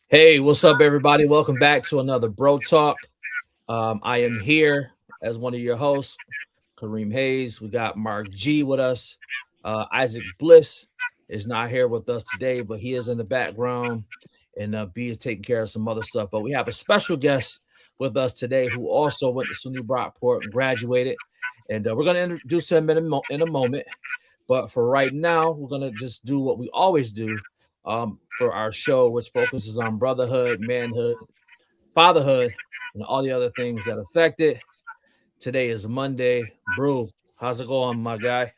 Hey, what's up, everybody? Welcome back to another Bro Talk. I am here as one of your hosts, Kareem Hayes. We got Mark G with us. Isaac Bliss is not here with us today, but he is in the background, and B is taking care of some other stuff. But we have a special guest with us today who also went to SUNY Brockport and graduated, and we're going to introduce him in a moment. But for right now, we're going to just do what we always do for our show, which focuses on brotherhood, manhood, fatherhood, and all the other things that affect it. Today is Monday. Bro, how's it going, my guy?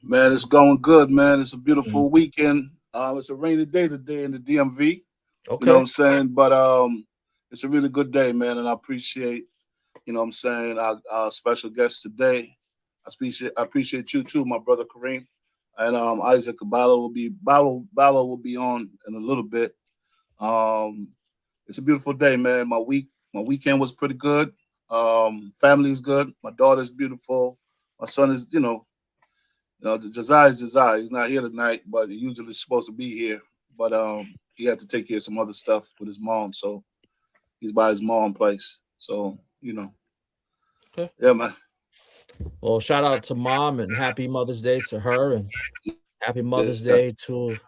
Man, it's going good, man. It's a Mm, beautiful weekend. It's a rainy day today in the DMV. You know what okay. I'm saying? But it's a really good day, man, and I appreciate, you know what I'm saying, our special guest today. I appreciate you too, my brother Kareem. And Isaac Balo will be on in a little bit. Um, it's a beautiful day, man. My weekend was pretty good. Family is good. My daughter's beautiful. My son is, Josiah is Josiah. He's not here tonight, but he usually is supposed to be here. But he had to take care of some other stuff with his mom, so he's by his mom place. So Okay. yeah, man. Well, shout out to mom and happy Mother's Day to her, and happy Yeah, Mother's Day to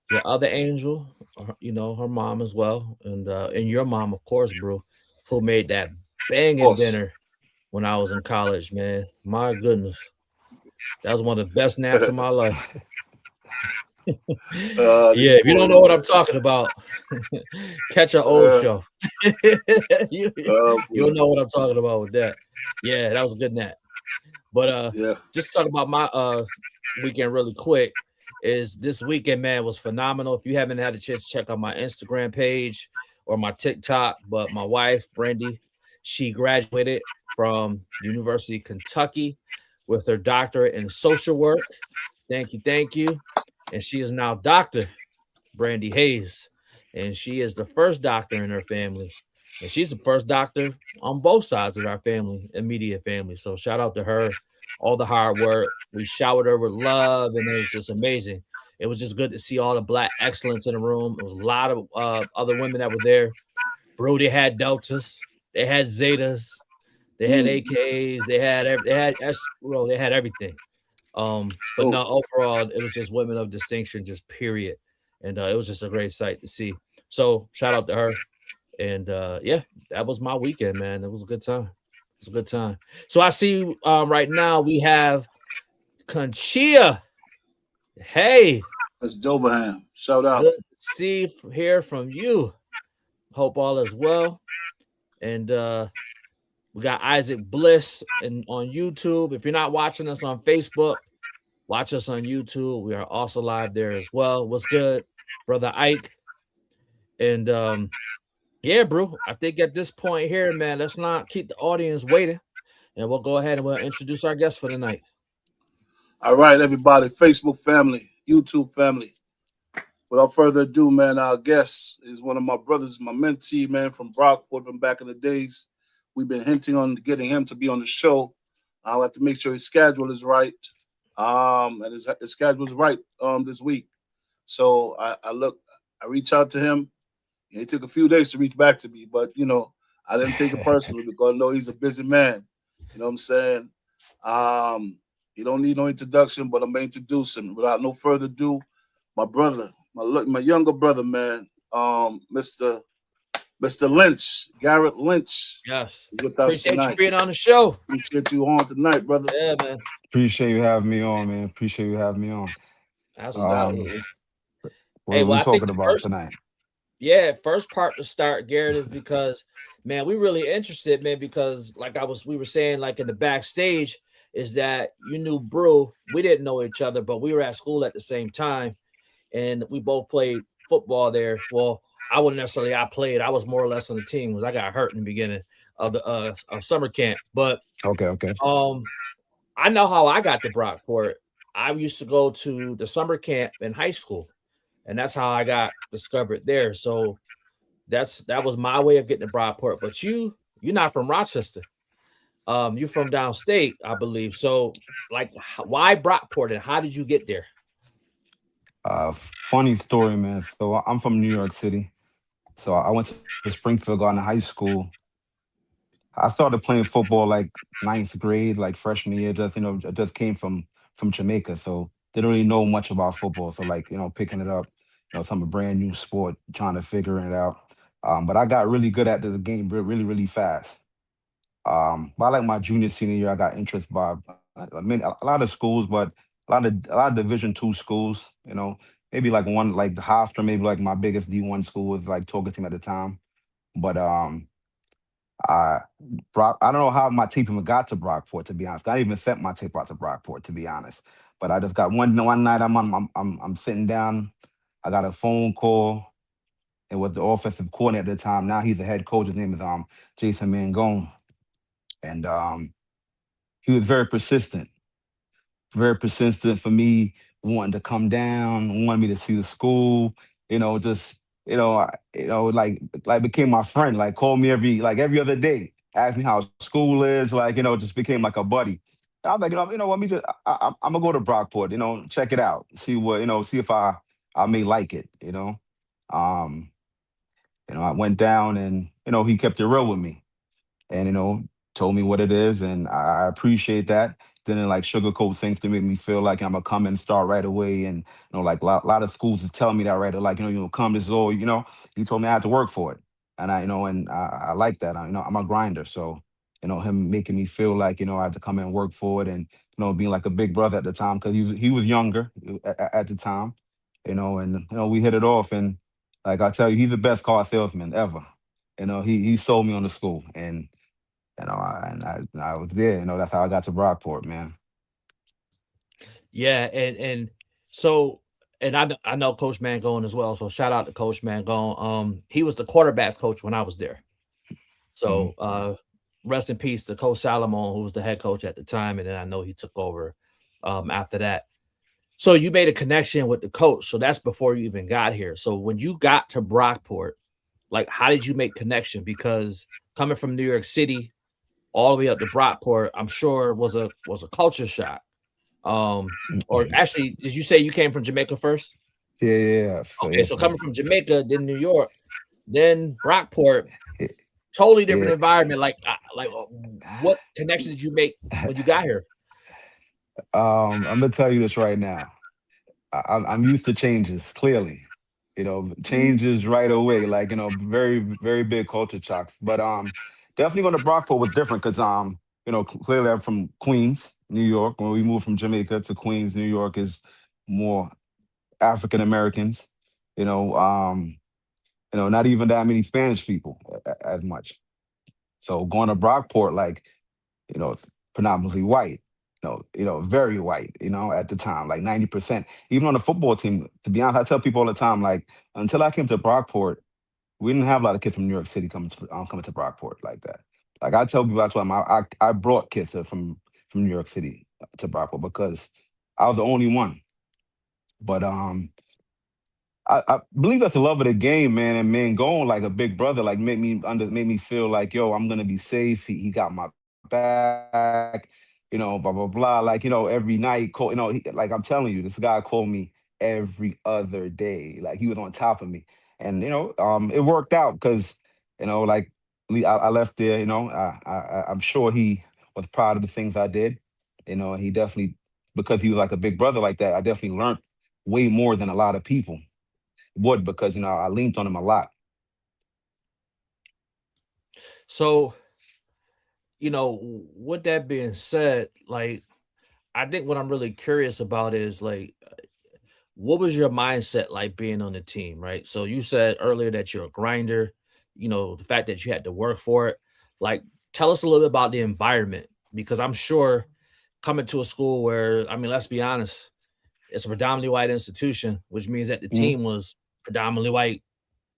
your other angel, her mom as well, and your mom, of course, bro, who made that of banging course. dinner when I was in college, man. My goodness, that was one of the best naps of my life. This Yeah, if you boy, don't know what I'm talking about, catch an old uh, show. you, boy. you'll know what I'm talking about with that. Yeah, that was a good nap. But Yeah. just to talk about my weekend really quick. Is this weekend, man, was phenomenal. If you haven't had a chance to check out my Instagram page or my TikTok, but my wife, Brandy, she graduated from the University of Kentucky with her doctorate in social work. Thank you, thank you. And she is now Dr. Brandy Hayes, and she is the first doctor in her family. And she's the first doctor on both sides of our family, immediate family. So shout out to her, all the hard work. We showered her with love, and it was just amazing. It was just good to see all the black excellence in the room. There was a lot of other women that were there. Bro, they had deltas, they had zetas, they had Mm, AKs, they had everything. But so no, overall, it was just women of distinction, just period. And it was just a great sight to see. So shout out to her. And yeah, that was my weekend, man. It was a good time. It was a good time. So I see right now we have Conchia. Hey, that's Doverham. Shout out. good to hear from you. Hope all is well. And we got Isaac Bliss and on YouTube. If you're not watching us on Facebook, watch us on YouTube. We are also live there as well. What's good, brother Ike? And yeah, bro. I think at this point here, man, let's not keep the audience waiting, and we'll go ahead and we'll introduce our guest for the night. All right, everybody, Facebook family, YouTube family. Without further ado, man, our guest is one of my brothers, my mentee, man, from Brockport from back in the days. We've been hinting on getting him to be on the show. I'll have to make sure his schedule is right. And his schedule is right this week. So I reached out to him. And it took a few days to reach back to me, but I didn't take it personally because I know he's a busy man. You know what I'm saying? Um, he don't need no introduction, but I'm gonna introduce him without no further ado. My brother, my younger brother, man, Mr. Lynch, Garet Lynch, Yes, is with us appreciate you tonight. being on the show. Appreciate you on tonight, brother. Yeah, man, Appreciate you having me on, man. Appreciate you having me on. No doubt. Um, absolutely. what Hey, are well, we I think talking the about first, tonight? yeah, first part to start, Garrett, is because man, we really interested, man, because we were saying like in the backstage is that you knew Brew. We didn't know each other, but we were at school at the same time, and we both played football there. Well, I wouldn't necessarily I played. I was more or less on the team because I got hurt in the beginning of the of summer camp. But Okay, okay. um I know how I got to Brockport. I used to go to the summer camp in high school, and that's how I got discovered there. So that was my way of getting to Brockport. But you're not from Rochester. You're from downstate, I believe. So, like, why Brockport, and how did you get there? Funny story, man. So I'm from New York City. So I went to Springfield, going to high school. I started playing football like ninth grade, like freshman year. I just came from Jamaica, so didn't really know much about football. So like, picking it up, some a brand new sport, trying to figure it out. But I got really good at the game really, really fast. By like my junior senior year, I got interest by a lot of schools, but a lot of Division II schools. Maybe like one like the Hofstra, maybe like my biggest D1 school was like talking to me at the time. But I I don't know how my tape even got to Brockport. To be honest, I didn't even sent my tape out to Brockport. To be honest, but I just got one night. I'm sitting down. I got a phone call. It was the offensive coordinator at the time. Now he's the head coach. His name is Jason Mangone, and he was very persistent for me, wanting to come down, wanting me to see the school, just like became my friend, like called me every other day, asked me how school is, like, just became like a buddy. I was like, let me just I'm gonna go to Brockport, check it out, see what, see if I may like it, Um, I went down and he kept it real with me and told me what it is, and I appreciate that. Didn't like sugarcoat things to make me feel like I'm gonna come and start right away. And like lot of schools is telling me that right, like come, this is all. He told me I had to work for it, and I like that. I'm a grinder, so him making me feel like I had to come and work for it, and being like a big brother at the time because he was younger at the time, and we hit it off, and like I tell you, he's the best car salesman ever. He sold me on the school, and I was there. That's how I got to Brockport, man. Yeah, and so I know Coach Mangone as well. So shout out to Coach Mangone. He was the quarterbacks coach when I was there. Hmm. So rest in peace to Coach Salomon, who was the head coach at the time, and then I know he took over after that. So you made a connection with the coach. So that's before you even got here. So when you got to Brockport, like how did you make connection? Because coming from New York City all the way up to Brockport, I'm sure was a culture shock. Or actually, did you say you came from Jamaica first? Yeah, yeah, yeah. So Okay, yes, so sir. coming from Jamaica, then New York, then Brockport, Yeah, totally different yeah. environment. What connection did you make when you got here? I'm gonna tell you this right now. I'm used to changes. Clearly, changes right away. Like very very big culture shocks. But definitely going to Brockport was different because clearly I'm from Queens, New York. When we moved from Jamaica to Queens, New York is more African Americans. You know, um, not even that many Spanish people as much. So going to Brockport, like, it's predominantly white, very white, at the time, like 90%. Even on the football team, to be honest, I tell people all the time, like, until I came to Brockport, we didn't have a lot of kids from New York City coming to Brockport like that. Like I tell people that's why I brought kids from New York City to Brockport because I was the only one. But I believe that's the love of the game, man. And man, going like a big brother, like made me feel like, yo, I'm gonna be safe. He got my back, blah blah blah. Like every night, like I'm telling you, this guy called me every other day. Like he was on top of me, and it worked out because like I left there. I'm sure he was proud of the things I did. He definitely because he was like a big brother like that. I definitely learned way more than a lot of people would because I leaned on him a lot. So, with that being said, like I think what I'm really curious about is like what was your mindset like being on the team, right? So you said earlier that you're a grinder, the fact that you had to work for it. Like, tell us a little bit about the environment because I'm sure coming to a school where, I mean, let's be honest, it's a predominantly white institution, which means that the Mhm. team was predominantly white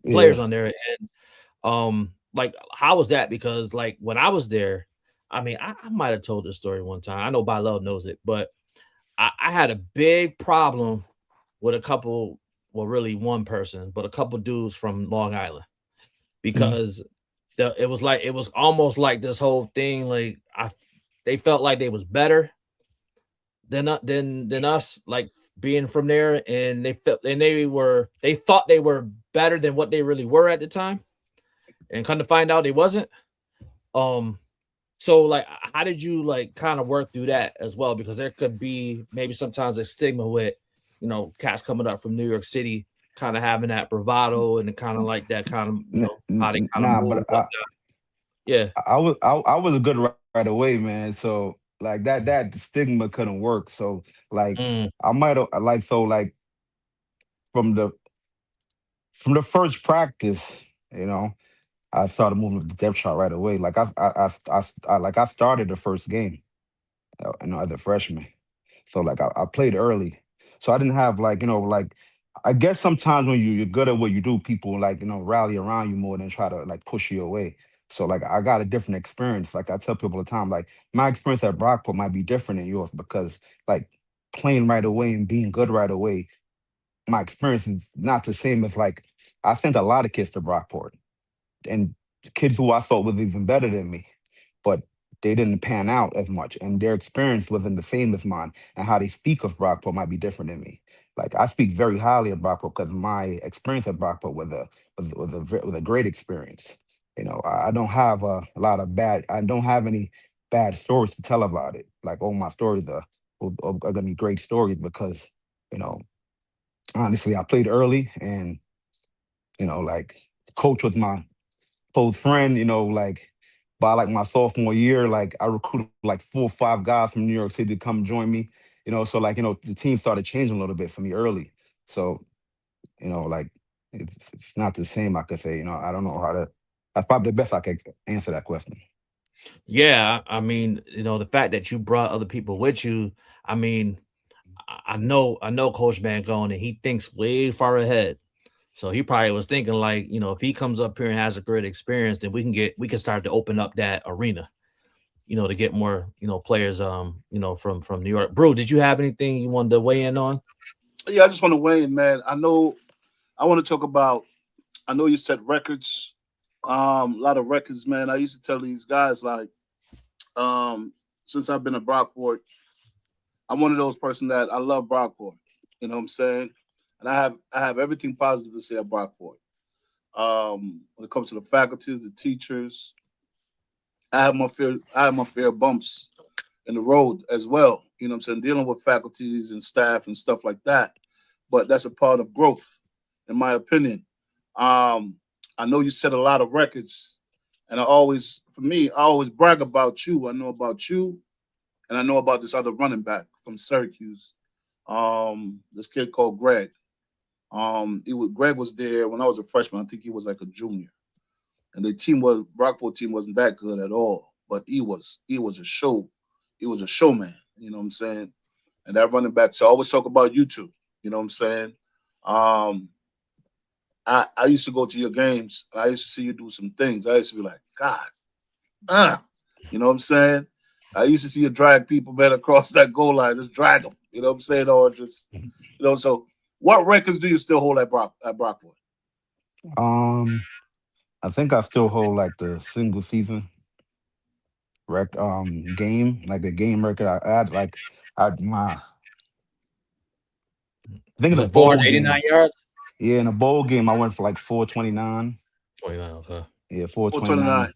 players Yeah. on there. And like how was that? Because like when I was there, I mean, I might have told this story one time. I know by love knows it, but I had a big problem with a couple, well, really one person, but a couple dudes from Long Island Mhm. because it was almost like this whole thing, they felt like they was better than us, like being from there, and they thought they were better than what they really were at the time, and come to find out they wasn't. Um, so like, how did you like kind of work through that as well? Because there could be maybe sometimes a stigma with, cats coming up from New York City, kind of having that bravado and kind of like that kind of, how they kind of Nah, move. but I, Yeah. I was a good right away, man. So like that stigma couldn't work. So like Mm, I might have like so like from the from the first practice, I started moving up the depth chart right away. Like I started the first game, as a freshman. So like I played early. So I didn't have like, like I guess sometimes when you're good at what you do, people like, rally around you more than try to like push you away. So like I got a different experience. Like I tell people all the time, like my experience at Brockport might be different than yours because like playing right away and being good right away, my experience is not the same as like I sent a lot of kids to Brockport and kids who I thought was even better than me, but they didn't pan out as much, and their experience wasn't the same as mine, and how they speak of Brockport might be different than me. Like I speak very highly of Brockport because my experience at Brockport was a great experience. I don't have a lot of bad. I don't have any bad stories to tell about it. Like all my stories are gonna be great stories because you know honestly I played early and like coach was my close friend, like by like my sophomore year, like I recruited like 4 or 5 guys from New York City to come join me. So like, the team started changing a little bit for me early. So, like it's not the same, I could say, I don't know how to that's probably the best I could answer that question. yeah. I mean, the fact that you brought other people with you, I mean, I know Coach Mangone, and he thinks way far ahead. So he probably was thinking like, if he comes up here and has a great experience, then we can start to open up that arena, to get more, players, from New York. Bro, did you have anything you wanted to weigh in on? Yeah, I just want to weigh in, man. I want to talk about. I know you set records, a lot of records, man. I used to tell these guys like, um, since I've been at Brockport, I'm one of those person that I love Brockport. You know what I'm saying? And I have everything positive to say at Brockport. When it comes to the faculties, the teachers, I have my fair bumps in the road as well. You know what I'm saying? Dealing with faculties and staff and stuff like that. But that's a part of growth, in my opinion. Um, I know you set a lot of records, and for me, I always brag about you. I know about you, and I know about this other running back from Syracuse. This kid called Greg. Greg was there when I was a freshman. I think he was like a junior, and the Brockport team wasn't that good at all. But he was a show, he was a showman. You know what I'm saying? And that running back. So I always talk about you two. You know what I'm saying? Um, I used to go to your games. I used to see you do some things. I used to be like, God, you know what I'm saying? I used to see you drag people, man, across that goal line, just drag them. You know what I'm saying? Or just, So what records do you still hold at Brockwood? Um, I think I still hold like the single season game, like the game record. I had like I think in Was the it bowl 489 game. yards? Yeah, in the bowl game I went for like 429. 29, okay. Yeah, 429. 429.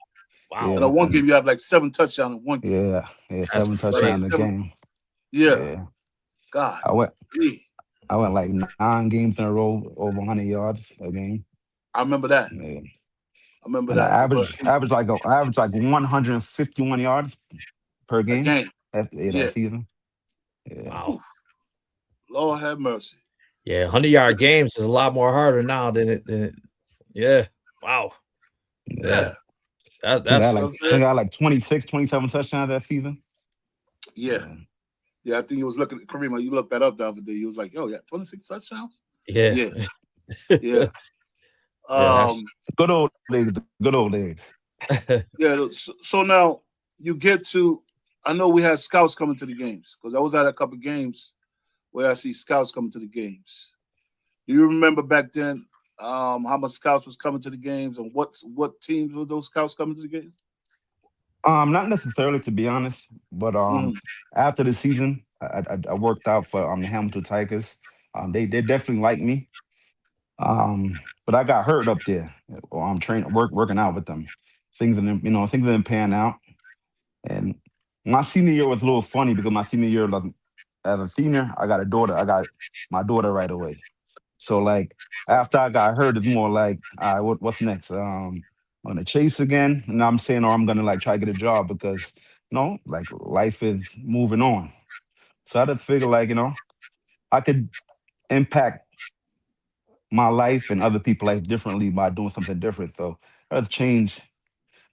Wow. And in Yeah, one and game, you have like 7 touchdowns in one game. yeah, That's seven You have like touchdown in the crazy. seven. game. Yeah. Yeah, God. I went Yeah. I went like 9 games in a row over 100 yards a game. I remember that. Yeah. I remember And I that. But average like 151 yards per a game. game. That Yeah. season. Yeah. Wow. Whew. Lord have mercy. Yeah, 100-yard games is a lot more harder now than it. Yeah. Wow. Yeah. Yeah. That I think I had that's You know what like I'm I think saying? I had like 26, 27 touchdowns that season. Yeah. Yeah. Yeah. I think he was looking at Kareem. You looked that up the other day. He was like, yo, yeah, 26 touchdowns? yeah. Yeah. Yeah. Yeah, that's Um, The good old days. yeah. So now you get to, I know we had scouts coming to the games because I was at a couple games where I see scouts coming to the games. Do you remember back then how much scouts was coming to the games and what teams were those scouts coming to the games? Not necessarily to be honest, but Mm-hmm. after the season, I worked out for the Hamilton Tigers. They definitely like me. But I got hurt up there. Or I'm working out with them. Things didn't pan out. And my senior year was a little funny because my senior year, like, as a senior, I got a daughter. I got my daughter right away. So like after I got hurt, it's more like, all right, what's next? I'm gonna chase again, and I'm saying, or I'm gonna like try to get a job because like life is moving on. So I had to figure like I could impact my life and other people's life differently by doing something different. So I had to change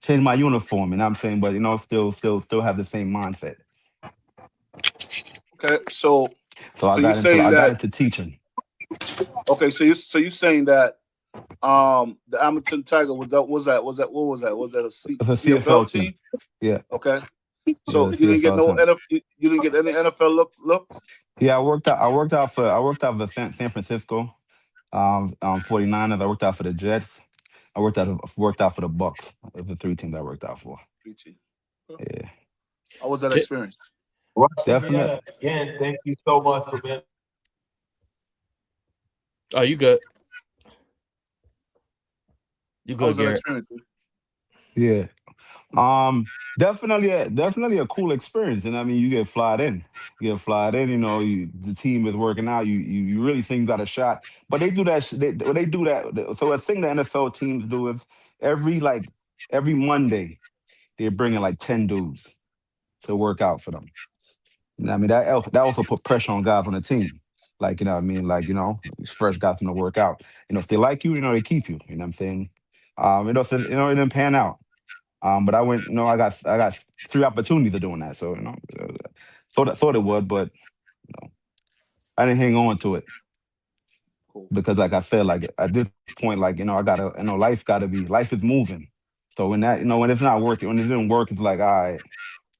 my uniform, and I'm saying, but still have the same mindset. Okay, so So so you're saying I got that into teaching. okay, so you're saying that the Hamilton Tiger was that a It's a CFL CFL team? team. Yeah, Okay, yeah, so the you didn't get CFL no team. You didn't get any NFL looked. Yeah, I worked out for San Francisco 49ers. I worked out for the Jets. Worked out for the Bucks. Those are the three teams I worked out for. Preaching. Yeah, How was that experience? Russell, definitely. yeah, again, thank you so much for being. Oh, you good? You How was good, that Garrett? experience? Yeah. Definitely a cool experience. And I mean, you get flyed in. You get flyed in. The team is working out. You really think you got a shot. But they do that. They do that. So a thing the NFL teams do is every like every Monday they're bringing like 10 dudes to work out for them. I mean, that also put pressure on guys on the team. Like, what I mean? Like, these fresh guys from the workout. If they like you, they keep you. You know what I'm saying? It didn't pan out. But I went, I got three opportunities of doing that. So, thought it would, but I didn't hang on to it Cool. because, like I said, like at this point, like, life is moving. So when it's not working, when it didn't work, it's like, all right,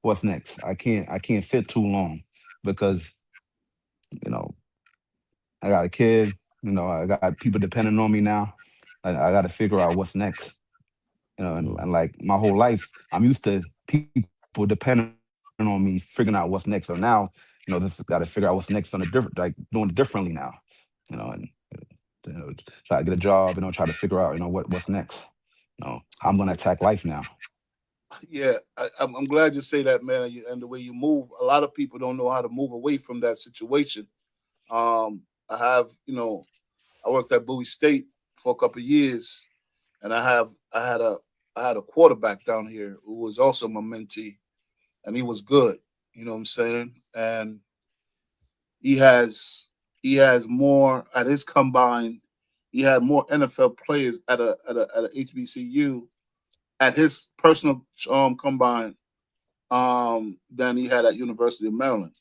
what's next? I can't sit too long because, you know, I got a kid, I got people depending on me now. I got to figure out what's next. And like my whole life, I'm used to people depending on me, figuring out what's next. So now, just got to figure out what's next on a different, like doing it differently now, and try to get a job, try to figure out, what's next. How I'm gonna attack life now. Yeah, I'm glad you say that, man. And the way you move, a lot of people don't know how to move away from that situation. I have, I worked at Bowie State for a couple of years, and I had a quarterback down here who was also my mentee, and he was good. You know what I'm saying? And he has he has more at his combine. He had more NFL players at a HBCU at his personal combine than he had at University of Maryland.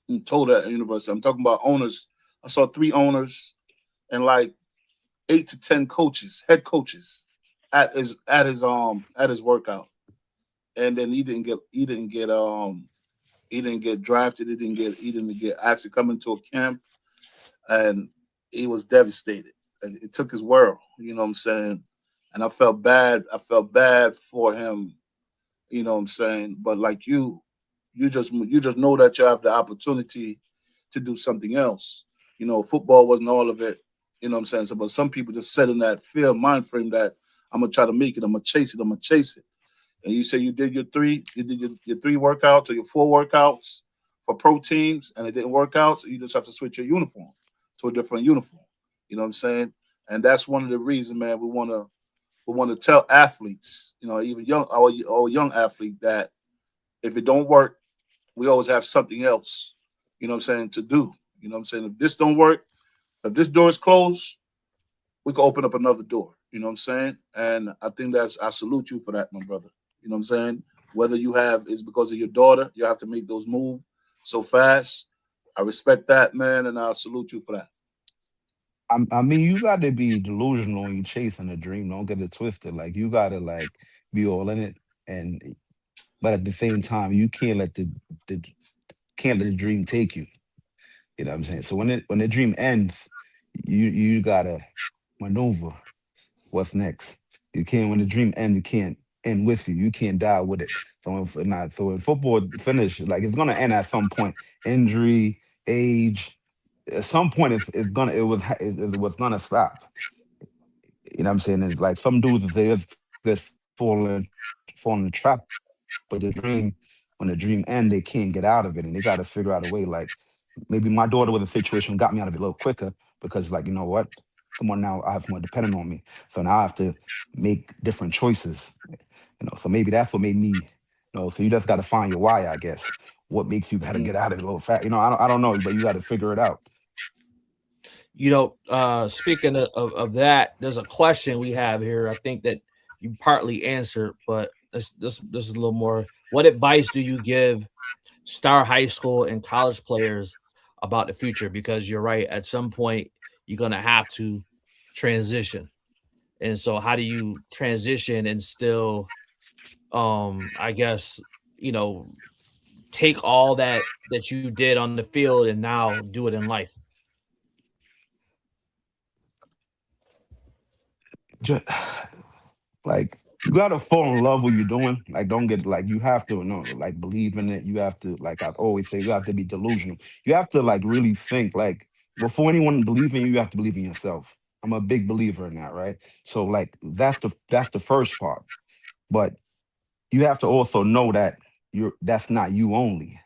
In total at University, I'm talking about owners. I saw three owners and like 8 to 10 coaches, head coaches, at his workout. And then he didn't get drafted. He didn't get actually come into a camp, and he was devastated. It took his world. You know what I'm saying? And I felt bad. I felt bad for him. You know what I'm saying? But like you just know that you have the opportunity to do something else. Football wasn't all of it. You know what I'm saying? So, but some people just set in that fear mind frame that I'm gonna try to make it. I'm gonna chase it. I'm gonna chase it. And you say you did your three workouts or your four workouts for pro teams, and it didn't work out. So you just have to switch your uniform to a different uniform. You know what I'm saying? And that's one of the reasons, man. We want to tell athletes, even our young athlete, that if it don't work, we always have something else. You know what I'm saying, to do. You know what I'm saying? If this don't work, if this door is closed, we can open up another door. You know what I'm saying? And I think I salute you for that, my brother. You know what I'm saying? Whether you have is because of your daughter, you have to make those moves so fast. I respect that, man, and I salute you for that. I mean, you got to be delusional when you chasing a dream. Don't get it twisted. Like you got to like be all in it, and but at the same time, you the can't let the dream take you. You know what I'm saying? So when the dream ends, you gotta maneuver what's next. You can't when the dream ends, you can't end with you. You can't die with it. So in football finish, like it's gonna end at some point. Injury, age, at some point it was gonna stop. You know what I'm saying? It's like some dudes they just fall in the trap, but when the dream ends, they can't get out of it, and they got to figure out a way. Like maybe my daughter with a situation got me out of it a little quicker because, like, you know what? Someone now I have someone dependent on me, so now I have to make different choices. So maybe that's what made me. So you just got to find your why, I guess. What makes you got to Mhm. get out of it a little fast? I don't know, but you got to figure it out. Speaking of that, there's a question we have here. I think that you partly answered, but this is a little more. What advice do you give star high school and college players about the future? Because you're right, at some point you're gonna have to transition. And so how do you transition and still I guess, you know, take all that you did on the field and now do it in life? Just, like you gotta fall in love with what you're doing. Like don't get like you have to like believe in it. You have to like I always say you have to be delusional. You have to like really think like before anyone believe in you, you have to believe in yourself. I'm a big believer in that, right? So like that's the first part. But you have to also know that that's not you only.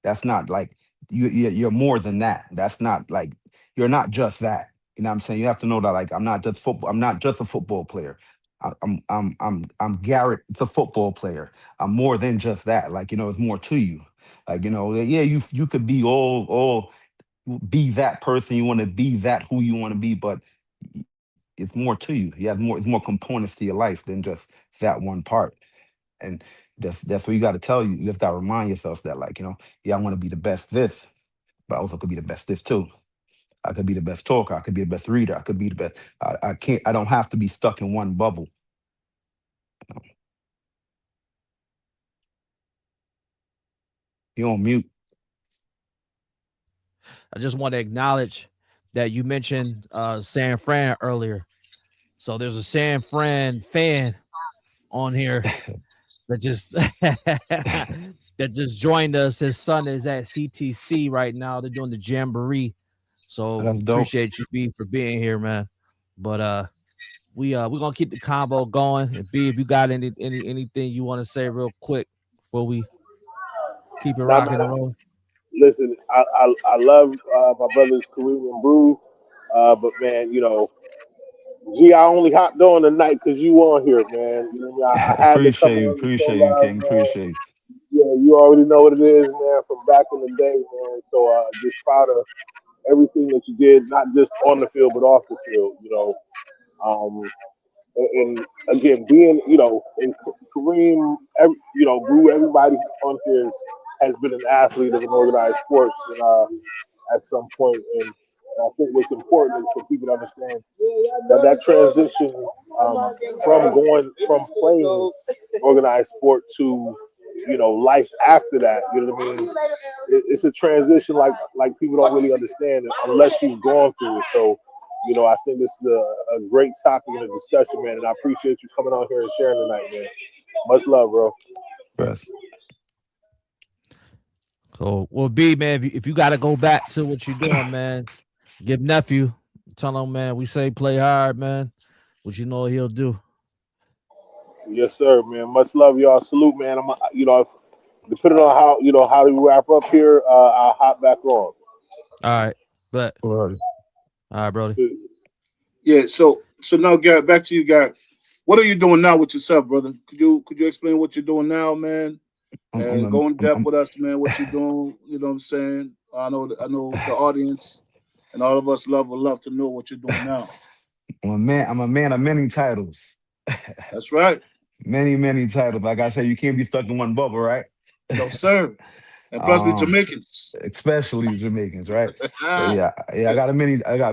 That's not like you're more than that. That's not like you're not just that. You know what I'm saying? You have to know that like I'm not just a football player. I'm Garrett, the football player. I'm more than just that. Like, it's more to you. Like, yeah, you could be all be that person you want to be, that who you want to be, but it's more to you. You have more, it's more components to your life than just that one part. And that's what you got to tell you. You just got to remind yourself that, like, yeah, I want to be the best this, but I also could be the best this too. I could be the best talker. I could be the best reader. I could be the best. I can't. I don't have to be stuck in one bubble. You're on mute. I just want to acknowledge that you mentioned San Fran earlier. So there's a San Fran fan on here that just that just joined us. His son is at CTC right now. They're doing the jamboree. So That's dope. appreciate you B for being here, man. But we're gonna keep the convo going. And B, if you got anything you want to say real quick before we keep it Nah, rocking man. and rolling. Listen, I love my brothers Kareem and Brew, but man, gee, I only hopped on tonight because you on here, man. I had to come Appreciate you. on and show Appreciate you, love, King. man. Appreciate you. Yeah, you already know what it is, man, from back in the day, man. So just proud of everything that you did, not just on the field but off the field. Um, and again, being and Kareem, Brew, everybody on here has been an athlete of an organized sports, and at some point. And I think what's important is for people to understand that transition from going from playing organized sport to life after that. You know what I mean? It's a transition like people don't really understand unless you've gone through it. So. I think this is a great topic and a discussion, man, and I appreciate you coming on here and sharing tonight, man. Much love, bro. Yes. Cool. Well, B man, if you got to go back to what you're doing, man, give nephew, tell him, man, we say play hard, man. What you know he'll do. Yes, sir, man. Much love, y'all. Salute, man. Depending on how we wrap up here, I'll hop back on. All right, but Word. all right, Brody. Yeah. So now, Garrett, back to you, Garrett. What are you doing now with yourself, brother? Could you explain what you're doing now, man? And go in depth with us, man. What you're doing? You know what I'm saying? I know the audience and all of us would love to know what you're doing now. I'm a man. I'm a man of many titles. That's right. Many titles. Like I said, you can't be stuck in one bubble, right? No, sir. And plus, we um, Jamaicans. Especially the Jamaicans, right? So yeah, I got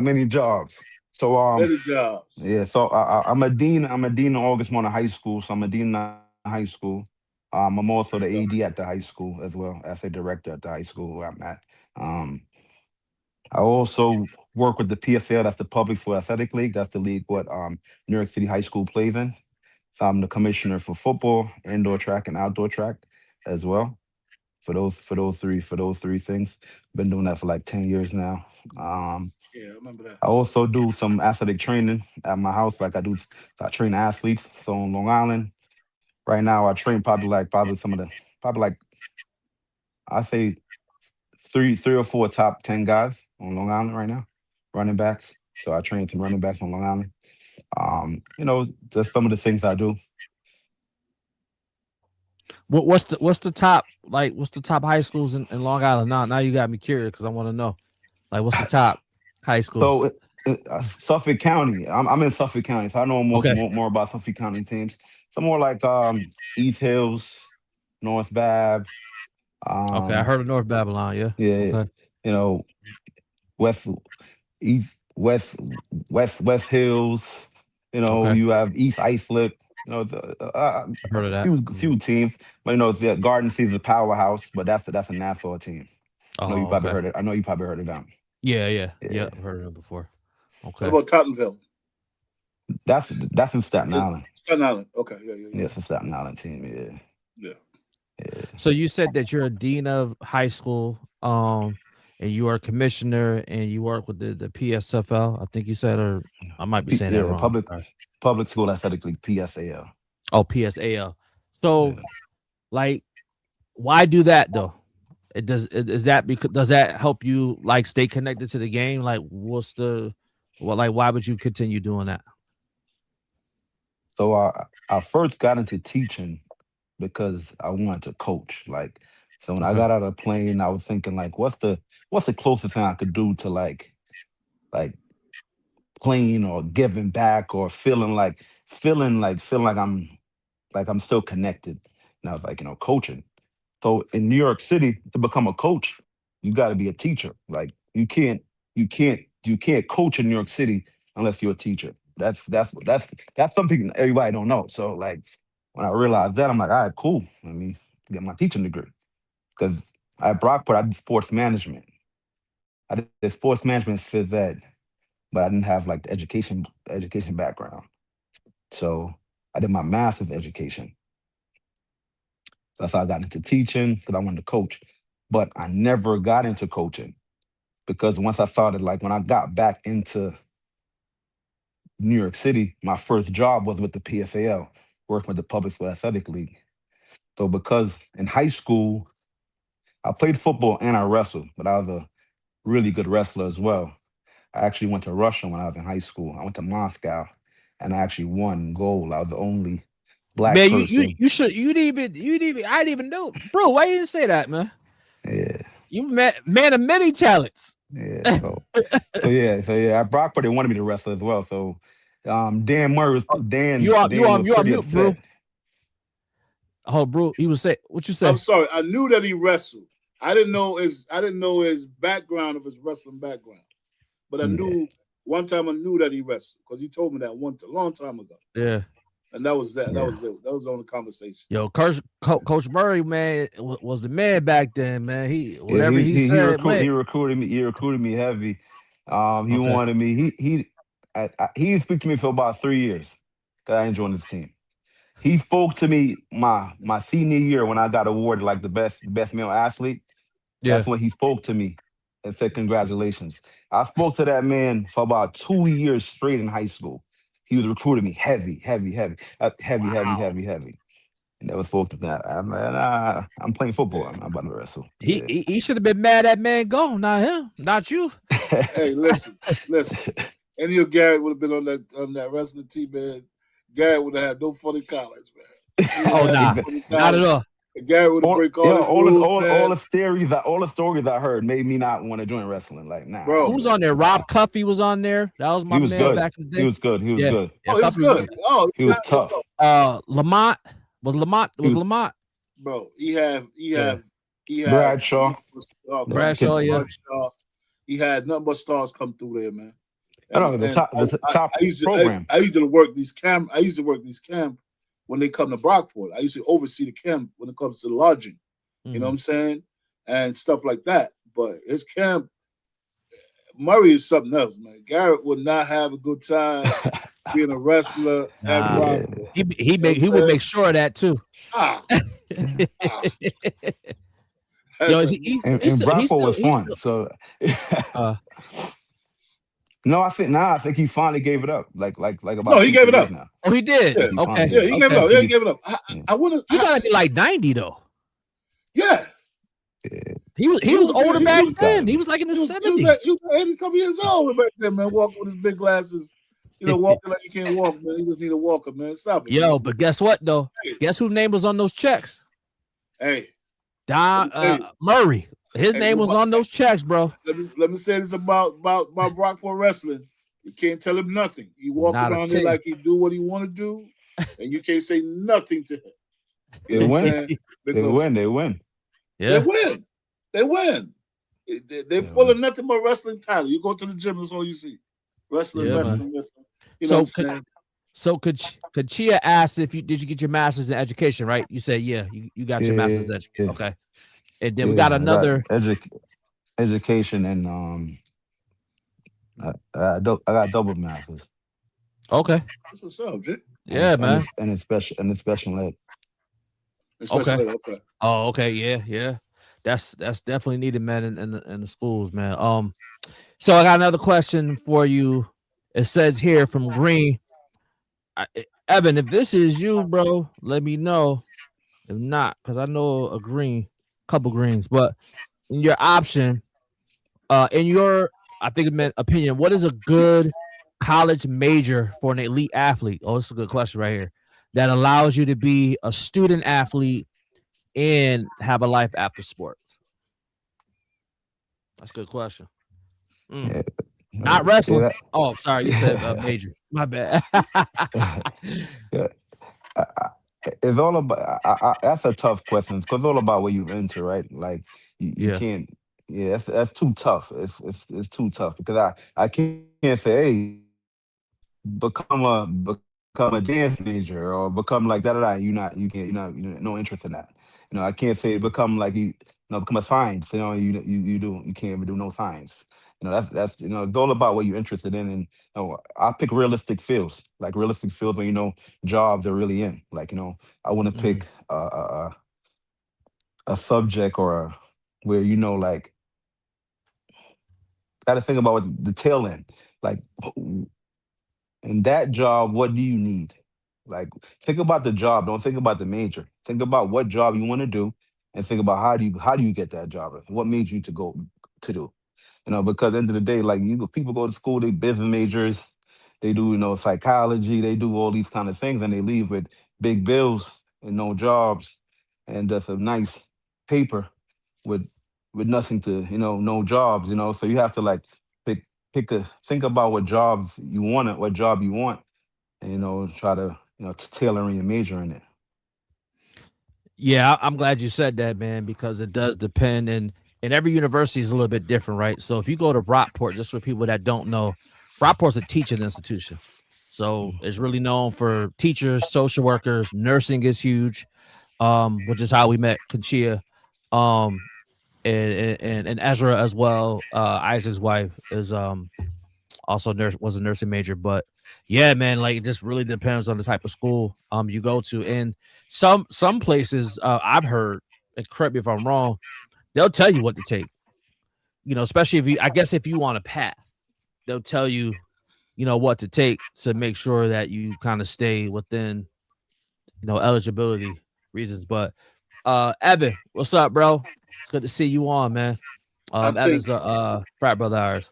many jobs. So Many jobs. yeah, so I'm a dean. I'm a dean in August Mountain High School. So I'm a dean in high school. I'm also the AD at the high school as well as a director at the high school where I'm at. Um, I also work with the PSL. That's the Public School Athletic League. That's the league what New York City High School plays in. So I'm the commissioner for football, indoor track, and outdoor track as well. For those three things, been doing that for like 10 years now. Yeah, I remember that. I also do some athletic training at my house. Like I train athletes. So on Long Island, right now I train probably like I say three or four top 10 guys on Long Island right now, running backs. So I train some running backs on Long Island. Just some of the things I do. What's the top what's the top high schools in Long Island? Now you got me curious because I want to know like what's the top high schools? So Suffolk County, I'm in Suffolk County, so I know Okay, more about Suffolk County teams. Some more like East Hills, North Bab, okay, I um, heard of North Babylon. Yeah, yeah, okay, you know, West East West Hills. okay, You have East Islip. I heard of that. Few teams, but the Garden City's a powerhouse, but that's a Nassau team. Oh, okay, I know you probably heard of them. yeah, Yeah, I've heard of it before. What Okay, about Tottenville? that's in Staten Island. Staten Island. Okay, yeah, Yeah, it's a Staten Island team. Yeah, yeah. yeah. so you said that you're a dean of high school, and you are a commissioner, and you work with the PSFL. I think you said, or I might be saying that Yeah, wrong. Sorry. public school athletic league, PSAL. Oh, PSAL. So, Yeah. like, why do that though? Is that because does that help you like stay connected to the game? Like, why would you continue doing that? So I first got into teaching because I wanted to coach. Like, so when I Okay, got out of playing, I was thinking like, what's the closest thing I could do to like playing or giving back or feeling like I'm still connected. And I was like, coaching. So in New York City, to become a coach, you got to be a teacher. Like you can't coach in New York City unless you're a teacher. That's something everybody don't know. So like when I realized that, I'm like, all right, cool. Let me get my teaching degree because at Brockport I did sports management. I did sports management phys ed, but I didn't have like the education background. So I did my master's education. So that's how I got into teaching because I wanted to coach. But I never got into coaching because once I started, like when I got back into New York City, my first job was with the PFAL, working with the Public School Athletic League. So because in high school, I played football and I wrestled, but I was a really good wrestler as well. I actually went to Russia when I was in high school. I went to Moscow and I actually won gold. I was the only black man, you person. you should you didn't even I didn't even know, bro. Why you didn't say that, man? Yeah, You man of many talents. yeah. So at Brockport, they wanted me to wrestle as well. So Dan Murray was You are Dan was you on pretty mute, bro. upset. Oh, bro, he was say what you I'm say? sorry. I knew that he wrestled. I didn't know his background of his wrestling background, but I Yeah. knew one time I knew that he wrestled because he told me that a long time ago, Yeah. and that was that. That Yeah. was it. That was the only conversation. Yo, Coach Murray, man, was the man back then, man. He Yeah, whatever he he said, man. recruited me heavy. He Okay. wanted me. He didn't speak to me for about 3 years. 'Cause I didn't join his team. He spoke to me my senior year when I got awarded like the best male athlete. Yeah. That's when he spoke to me and said congratulations. I spoke to that man for about 2 years straight in high school. He was recruiting me Wow. heavy. And never spoke to that. I'm playing football. I'm not about to wrestle. He Yeah. he, he should have been mad that man gone, not him, not you. Hey, listen. Any of Garet would have been on that wrestling team, man. Garet would have had no funny college, man. He would Oh, have had no nah, funny not at college. all. And Garet would have break all his rules, All man. the stories I heard made me not want to join wrestling. Like, nah, Who Bro. was on there? Rob Cuffey was on there. That was my he was man Bro. good. back in the He day. was good. He was Yeah, good. yeah. Oh, he was Cuffey was good. Oh, He was tough. Lamont He was Lamont bro. Yeah. He have Bradshaw. The Bradshaw, kid. yeah. Bradshaw. He had nothing but stars come through there, man. I don't know And the top I used program. to work these camp. I used to work these camp when they come to Brockport. I used to oversee the camp when it comes to the lodging. You know what I'm saying? And stuff like that. But his camp, Murray is something else, man. Garet would not have a good time being a wrestler at Nah, Yeah. Brockport. he You know what he I'm would saying? make sure of that too. Ah, ah. Yo, That's is a, And Brockwell was he's fun. still So uh no, I think he finally gave it up. Like no, about he two, gave three it years up. now. oh he I did. Yeah, think he finally Okay, yeah, gave it he up. gave it okay. I up. think Yeah, he he's gave it up. yeah. I want He to. gotta be like 90 though. Yeah, Yeah, He was older he back was then. gotta He be. was like in he his was he was like 70s. he was 80-some years old back then, man. Walking with his big glasses, walking like he can't walk, man. He just need a walker, man. Stop it, man. Yo, but guess what though? Hey, Guess whose name was on those checks? hey, let Don me tell you. Murray. His Hey, name was on those checks, bro. let me say this about Brockport wrestling. You can't tell him nothing. He walk Not a around there thing. like he do what he want to do, and you can't say nothing to him. You They know what I'm win. saying? They Because win. They win. they Yeah. win. They win. They're They full win. of nothing but wrestling talent. You go to the gym, that's all you see. Wrestling, Yeah, man. wrestling, wrestling. You know what I'm saying? So could Chia ask if you get your master's in education, right? You said yeah, you got your master's in education. Yeah, Okay. And then we got yeah. I got another. education and I got double masters Okay. That's what's up, Jay. Yeah, man. and it's special ed. Especially Okay. okay. Oh, okay. Yeah. That's definitely needed, man, in the schools, man. So I got another question for you. It says here from Green, Evan, if this is you, bro, let me know. If not, because I know a couple greens, but in your option, in your, I think it meant opinion, what is a good college major for an elite athlete? Oh, this is a good question right here. That allows you to be a student athlete and have a life after sports. That's a good question. Yeah, Not wrestling. yeah, Oh, sorry, you said major. My bad. yeah. I- it's all about. That's a tough question because it's all about what you're into, right? Like you Yeah. can't. Yeah, that's too tough. It's too tough because I can't say, hey, become a dance major or become like da da da. You're not no interest in that. I can't say become like become a science. You can't even do no science. That's it's all about what you're interested in. And I pick realistic fields, like realistic fields where jobs are really in. Like I want to Mhm. pick a subject or where like got to think about what the tail end. Like in that job, what do you need? Like, think about the job. Don't think about the major. Think about what job you want to do, and think about how do you get that job? What made you to go to do? Because at the end of the day, like people go to school, they business majors, they do psychology, they do all these kind of things, and they leave with big bills and no jobs, and just a nice paper with nothing to no jobs. So you have to like pick think about what jobs you want, what job you want, and try to tailor your major in it. Yeah, I'm glad you said that, man, because it does depend, and every university is a little bit different, right? So if you go to Rockport, just for people that don't know, Rockport's a teaching institution, so it's really known for teachers, social workers, nursing is huge, which is how we met Conchia, um, and Ezra as well. Isaac's wife is also was a nursing major, but yeah, man, like it just really depends on the type of school you go to. And some places I've heard, and correct me if I'm wrong, they'll tell you what to take. Especially if if you want a path, they'll tell you what to take to make sure that you kind of stay within eligibility reasons. But Evan, what's up, bro? It's good to see you on, man. I think Evan's a frat brother of ours.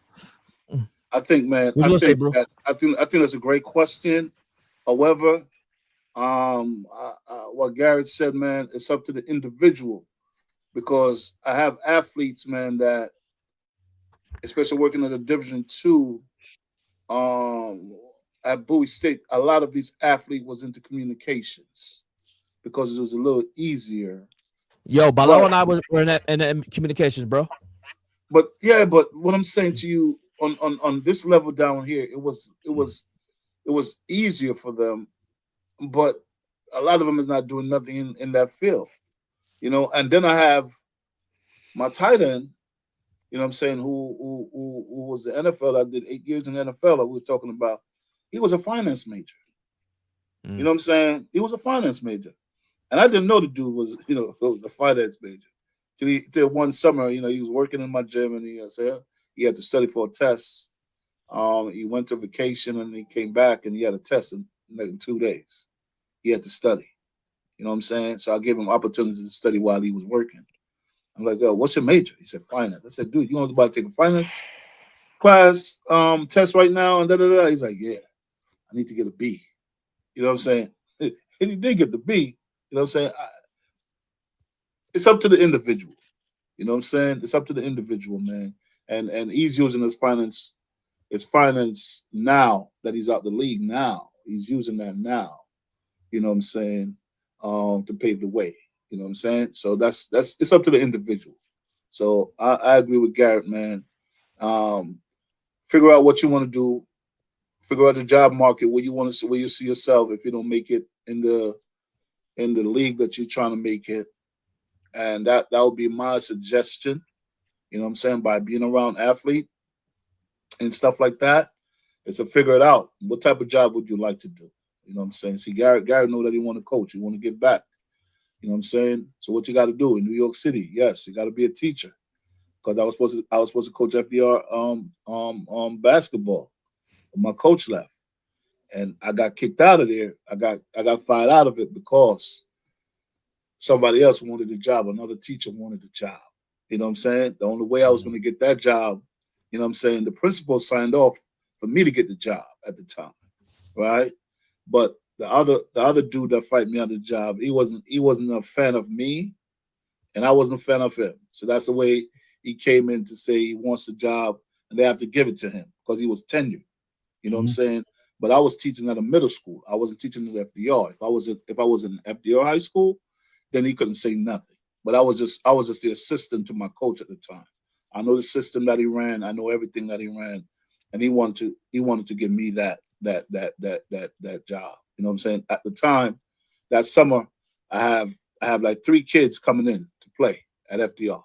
I think, man, What you gonna say, bro? I think that's a great question. However, what Garrett said, man, it's up to the individual because I have athletes, man, that especially working at a Division II, at Bowie State, a lot of these athletes was into communications because it was a little easier. Yo, Balo But and I were in communications, bro. but what I'm saying to you on this level down here, it was easier for them, but a lot of them is not doing nothing in that field, And then I have my tight end, you know what I'm saying, who was the NFL. I did 8 years in the NFL. We were talking about. He was a finance major. You know what I'm saying? He was a finance major, and I didn't know the dude was was a finance major. Till one summer, he was working in my gym, and he said he had to study for a test. He went to vacation and he came back and he had a test in like 2 days. He had to study. You know what I'm saying? So I gave him opportunity to study while he was working. I'm like, oh, what's your major? He said finance. I said, dude, you know about to take a finance class test right now? And da da da. He's like, yeah, I need to get a B. You know what I'm saying? And he did get the B. You know what I'm saying? It's up to the individual. You know what I'm saying? It's up to the individual, man. And he's using his finance now that he's out the league now. He's using that now. You know what I'm saying? To pave the way. You know what I'm saying? So that's it's up to the individual. So I agree with Garet, man. Um, Figure out what you want to do. Figure out the job market where you want to see where you see yourself if you don't make it in the league that you're trying to make it. And that would be my suggestion. You know what I'm saying? By being around athlete and stuff like that, is to figure it out. What type of job would you like to do? You know what I'm saying? See, Garet know that he want to coach. He want to give back. You know what I'm saying? So what you got to do in New York City? Yes, you got to be a teacher because I was supposed to coach FDR basketball. But my coach left, and I got kicked out of there. I got fired out of it because somebody else wanted the job. Another teacher wanted the job. You know what I'm saying? The only way I was going to get that job, you know what I'm saying? The principal signed off for me to get the job at the time, right? But the other dude that fight me on the job, he wasn't a fan of me, and I wasn't a fan of him. So that's the way he came in to say he wants the job, and they have to give it to him because he was tenured. You know what I'm saying? But I was teaching at a middle school. I wasn't teaching at FDR. If I was in FDR high school, then he couldn't say nothing. But I was just the assistant to my coach at the time. I know the system that he ran. I know everything that he ran, and he wanted to give me that job. You know what I'm saying? At the time, that summer, I have like 3 kids coming in to play at FDR.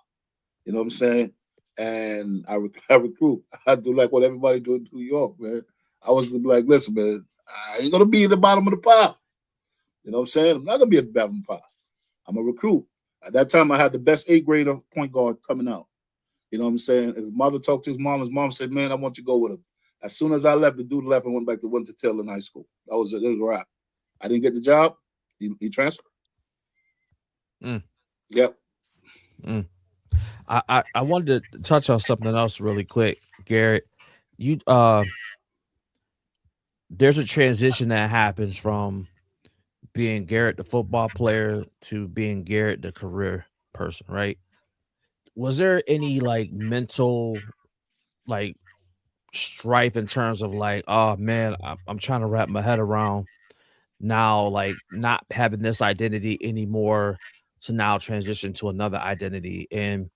You know what I'm saying? And I recruit. I do like what everybody do in New York, man. I was like, listen, man, I ain't gonna be at the bottom of the pile. You know what I'm saying? I'm not gonna be at the bottom of the pile. I'm a recruit. At that time, I had the best 8th grader point guard coming out. You know what I'm saying? His mother talked to his mom. His mom said, man, I want you to go with him. As soon as I left, the dude left and went to Taylor in high school. That was it. It was a wrap. I didn't get the job. He transferred. Mm, Yep. mm. I wanted to touch on something else really quick, Garet. You There's a transition that happens from being Garet the football player to being Garet the career person, right? Was there any like mental like strife in terms of like, oh man, I'm trying to wrap my head around now, like not having this identity anymore to now transition to another identity? And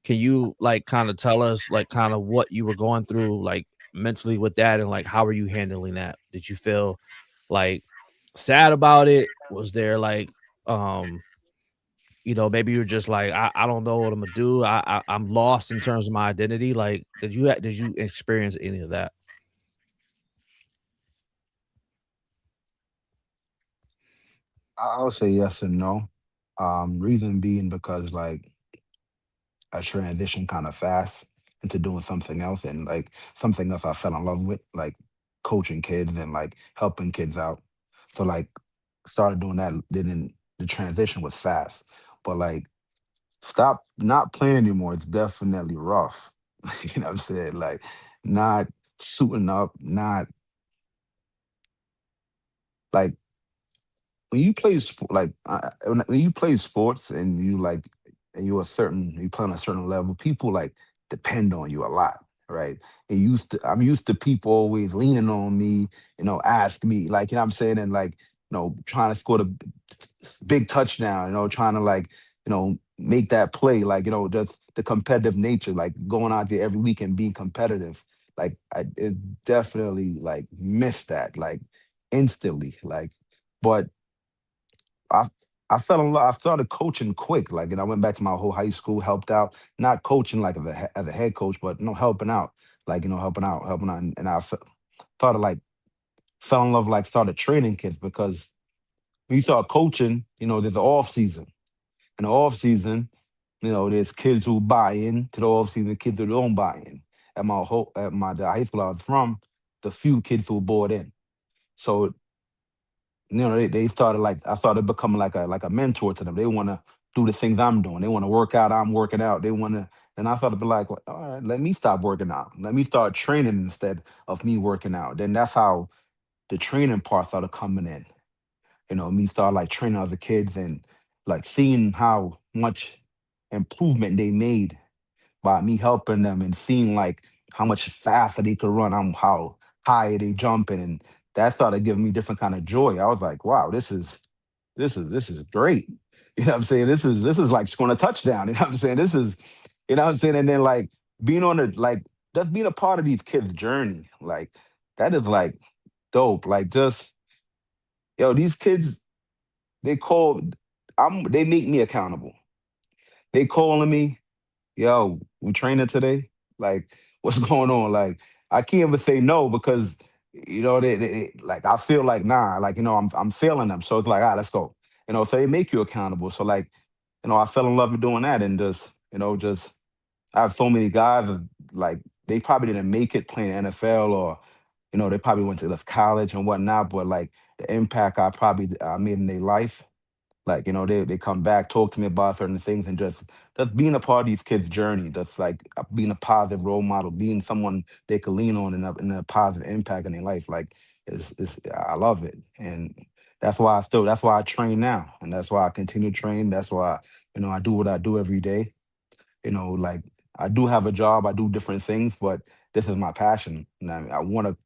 can you like kind of tell us like kind of what you were going through like mentally with that and like how are you handling that? Did you feel like sad about it? Was there like um maybe you're just like I don't know what I'm gonna do. I'm lost in terms of my identity. Like did you experience any of that? I would say yes and no. Reason being because like I transitioned kind of fast into doing something else, and like something else I fell in love with, like coaching kids and like helping kids out. So like started doing that. Then the transition was fast, but like stop not playing anymore. It's definitely rough. You know what I'm saying? Like not suiting up, not like when you play sport, like when you play sports and you like and you play on a certain level, people like depend on you a lot, right? And I'm used to people always leaning on me, ask me, like I'm saying, and like trying to score the big touchdown, trying to like make that play, like just the competitive nature, like going out there every week and being competitive. Like I it definitely like missed that like instantly, like but I I fell in love. I started coaching quick, like, and I went back to my whole high school, helped out, not coaching like as a head coach, but helping out, like, helping out, and started like fell in love, like started training kids because when you start coaching, there's the off season. In the off season, there's kids who buy in to the off season, kids who don't buy in. At the high school I was from, the few kids who bought in. So they started like I started becoming like a mentor to them. They want to do the things I'm doing. They want to work out. I'm working out. They want to, and I started to be like, all right, let me stop working out. Let me start training instead of me working out. Then that's how the training part started coming in. Me start like training other kids and like seeing how much improvement they made by me helping them and seeing like how much faster they could run, how high they jumping, and that started giving me different kind of joy. I was like, wow, this is great. You know what I'm saying? This is like scoring a touchdown. You know what I'm saying? What I'm saying? And then like being on the like just being a part of these kids' journey, like that is like dope. Like just these kids, they call they make me accountable. They calling me, yo, we training today. Like, what's going on? Like, I can't ever say no because like I feel like nah, like I'm failing them. So it's like, let's go. So they make you accountable. So like, I fell in love with doing that and just I have so many guys like they probably didn't make it playing NFL or they probably went to left college and whatnot, but like the impact I made in their life, like they come back, talk to me about certain things, and just being a part of these kids' journey, just like being a positive role model, being someone they could lean on in a positive impact in their life, like is I love it, and that's why I train now, and that's why I continue to train. That's why I do what I do every day. Like I do have a job, I do different things, but this is my passion. And I want to,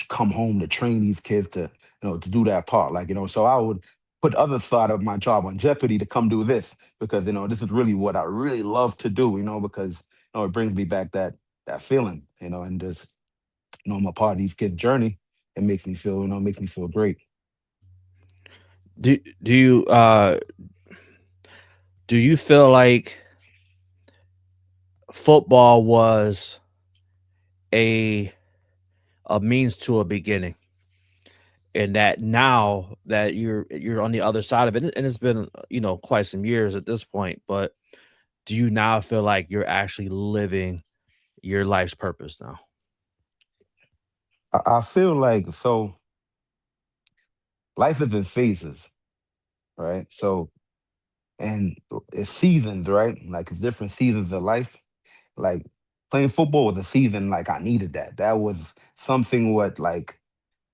come home to train these kids to do that part. Like, so I would put the other side of my job on jeopardy to come do this because, this is really what I really love to do, because, it brings me back that feeling, and just, I'm a part of these kids' journey. It makes me feel great. Do you do you feel like football was a means to a beginning, and that now that you're on the other side of it, and it's been quite some years at this point, but do you now feel like you're actually living your life's purpose now? I feel like so life is in phases, right? So and it's seasons, right? Like it's different seasons of life. Like playing football was a season, like I needed that. That was something what like,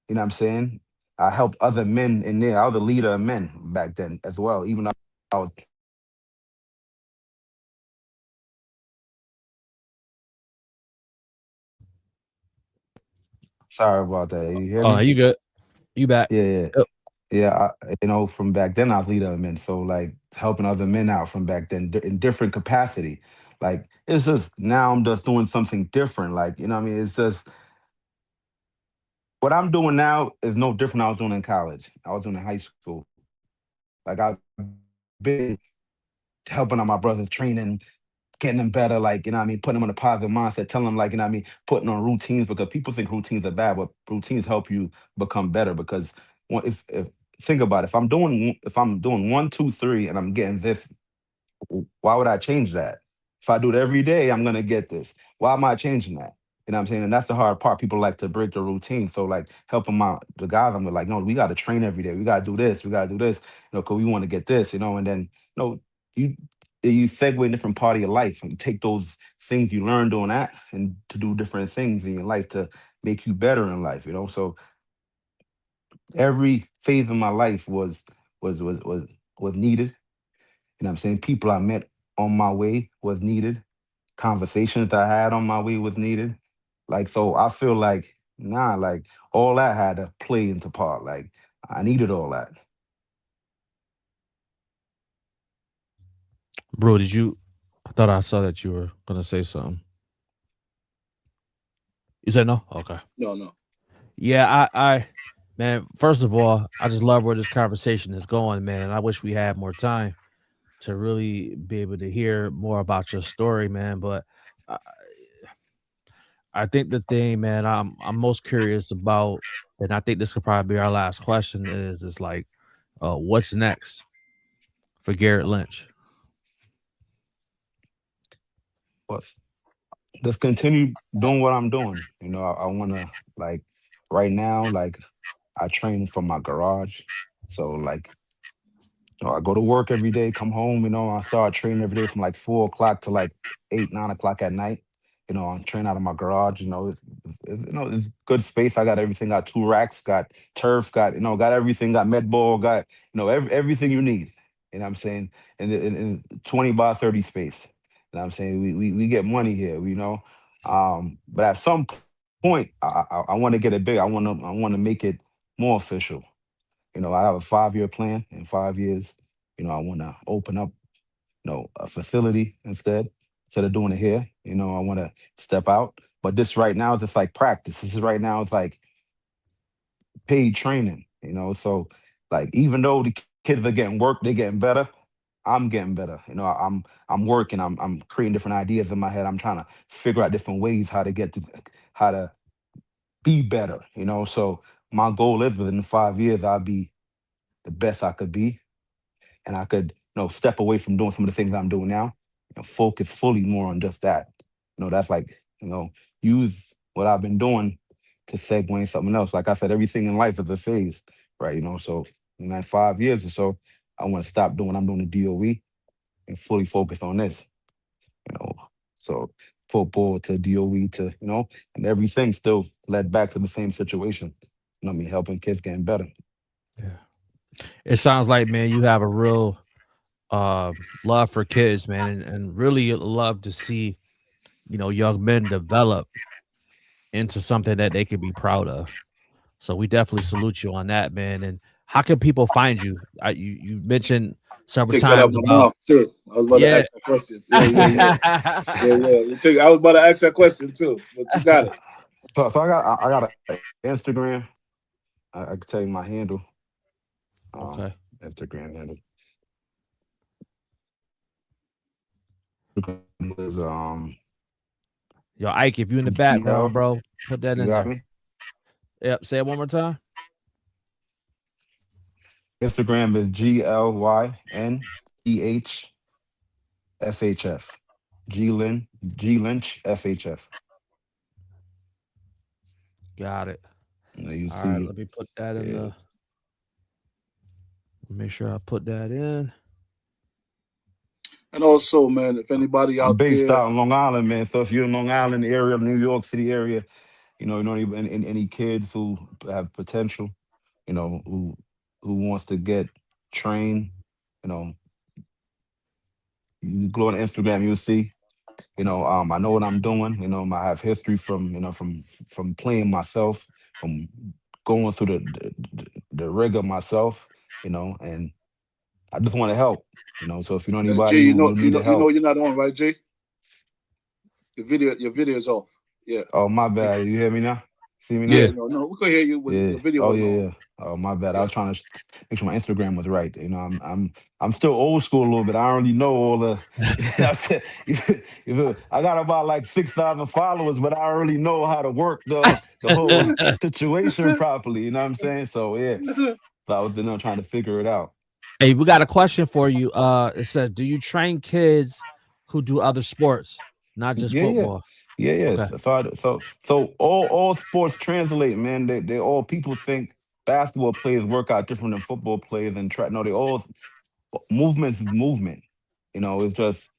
what I'm saying? I helped other men in there. I was a leader of men back then as well. Even though I was sorry about that. You hear Oh, me? you good? You back? Yeah, yeah. Yep. Yeah, from back then I was leader of men. So like helping other men out from back then in different capacity. Like it's just now I'm just doing something different. Like, what I mean? It's just what I'm doing now is no different than I was doing in college. I was doing in high school. Like I've been helping out my brothers, training, getting them better, like, what I mean, putting them in a positive mindset, telling them, like, what I mean, putting on routines because people think routines are bad, but routines help you become better because if think about it, if I'm doing 1, 2, 3 and I'm getting this, why would I change that? If I do it every day, I'm gonna get this. Why am I changing that? You know what I'm saying? And that's the hard part. People like to break the routine. So like helping my the guys, I'm like, no, we gotta train every day. We gotta do this. We gotta do this. Because we want to get this. And then you you segue in different part of your life and take those things you learned doing that and to do different things in your life to make you better in life. So every phase of my life was needed. What I'm saying? People I met on my way was needed. Conversations that I had on my way was needed. Like, so I feel like, nah, like all that had to play into part. Like, I needed all that. Bro, did you? I thought I saw that you were gonna say something. You said no? Okay. No, no. Yeah, I Man, first of all, I just love where this conversation is going, man. And I wish we had more time to really be able to hear more about your story, man. But I, I think the thing, man, I'm most curious about, and I think this could probably be our last question, is like, what's next for Garet Lynch? But just continue doing what I'm doing. I want to, like, right now, like, I train from my garage. So, like, I go to work every day, come home, I start training every day from like 4 o'clock to like 8, 9 o'clock at night. I train out of my garage. It's good space. I got everything. Got 2 racks, got turf, got everything, got med ball, got, everything you need. You know what I'm saying? In 20 by 30 space. You know what I'm saying? We get money here, But at some point, I want to get it big. I want to make it more official. I have a 5-year plan. In 5 years, I want to open up, a facility instead of doing it here. I want to step out. But this right now is just like practice. This is right now it's like paid training. So, like, even though the kids are getting work, they're getting better. I'm getting better. I'm working. I'm creating different ideas in my head. I'm trying to figure out different ways how to be better. So my goal is within 5 years I'll be the best I could be, and I could, step away from doing some of the things I'm doing now and focus fully more on just that. That's like, use what I've been doing to segue into something else. Like I said, everything in life is a phase, right? So in that 5 years or so, I want to stop doing what I'm doing the DOE and fully focus on this, you know. So football to DOE to, and everything still led back to the same situation. What I mean, helping kids getting better. Yeah. It sounds like, man, you have a real love for kids, man, and really love to see, young men develop into something that they can be proud of. So we definitely salute you on that, man. And how can people find you? You mentioned several Take that out times my about mouth too. I was about to yeah. ask that question. Yeah. I was about to ask that question too, but you got it. So I got an Instagram. I can tell you my handle. Um, Okay. Instagram handle. Is Yo, Ike, if you in the GL. background, bro, put that You in got there. me? Yep. Say it one more time. Instagram is GLYNCHFHF. G Lynch FHF. Got it. You All right. see, Let me put that in yeah. the. Make sure I put that in. And also, man, if anybody I'm out based there, out in Long Island, man. So if you're in Long Island area, New York City area, any kids who have potential, who wants to get trained, you know, you go on Instagram, you'll see. I know what I'm doing. I have history from, from playing myself, from going through the rigor myself, and I just want to help. So if you know Jay, anybody who need the help. you're not on, right, Jay? Your video is off. Yeah. Oh, my bad. You hear me now? See me now? Yeah, Yeah. no, we could hear you, but Yeah. your video Oh, wasn't yeah, on. yeah. Oh, my bad. I Yeah. was trying to make sure my Instagram was right. I'm still old school a little bit. I don't really know all the. I said, I got about like 6,000 followers, but I don't really know how to work the whole situation properly. You know what I'm saying? So yeah. So I was trying to figure it out. Hey, we got a question for you. It says, do you train kids who do other sports, not just Yeah, yeah. football? Yeah. Okay. So all sports translate, man. They all, people think basketball players work out different than football players and track. No, they all, movements is movement. It's just